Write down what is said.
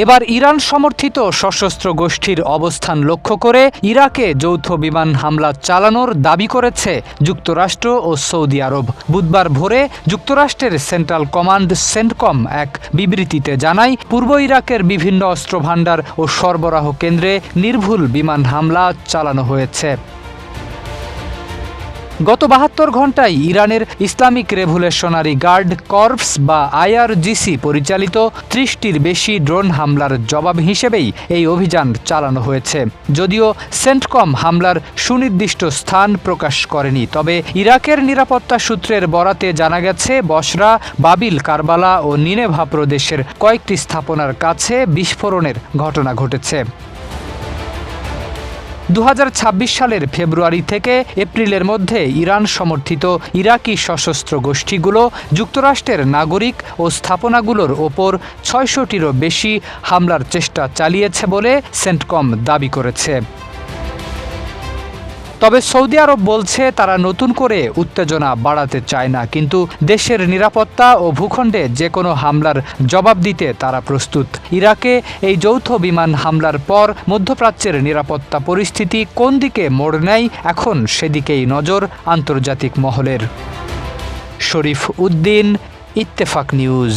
এবার ইরান সমর্থিত সশস্ত্র গোষ্ঠীর অবস্থান লক্ষ্য করে ইরাকে যৌথ বিমান হামলা চালানোর দাবি করেছে যুক্তরাষ্ট্র ও সৌদি আরব। বুধবার ভোরে যুক্তরাষ্ট্রের সেন্ট্রাল কমান্ড সেন্টকম এক বিবৃতিতে জানায়, পূর্ব ইরাকের বিভিন্ন অস্ত্রভান্ডার ও সরবরাহ কেন্দ্রে নির্ভুল বিমান হামলা চালানো হয়েছে। গত ৭২ ঘণ্টায় ইরানের ইসলামিক রেভলিউশনারি গার্ড কর্পস বা IRGC পরিচালিত ৩০টির বেশি ড্রোন হামলার জবাব হিসেবেই এই অভিযান চালানো হয়েছে। যদিও সেন্টকম হামলার সুনির্দিষ্ট স্থান প্রকাশ করেনি, তবে ইরাকের নিরাপত্তা সূত্রের বরাতে জানা গেছে বসরা, বাবিল, কারবালা ও নিনেভা প্রদেশের কয়েকটি স্থাপনার কাছে বিস্ফোরণের ঘটনা ঘটেছে। ২০২৬ সালের ফেব্রুয়ারি থেকে এপ্রিলের মধ্যে ইরান সমর্থিত ইরাকি সশস্ত্র গোষ্ঠীগুলো যুক্তরাষ্ট্রের নাগরিক ও স্থাপনাগুলোর ওপর ৬০০টিরও বেশি হামলার চেষ্টা চালিয়েছে বলে সেন্টকম দাবি করেছে। তবে সৌদি আরব বলছে তারা নতুন করে উত্তেজনা বাড়াতে চায় না, কিন্তু দেশের নিরাপত্তা ও ভূখণ্ডে যে কোনো হামলার জবাব দিতে তারা প্রস্তুত। ইরাকে এই যৌথ বিমান হামলার পর মধ্যপ্রাচ্যের নিরাপত্তা পরিস্থিতি কোন দিকে মোড় নেয়, এখন সেদিকেই নজর আন্তর্জাতিক মহলের। শরীফ উদ্দিন, ইত্তেফাক নিউজ।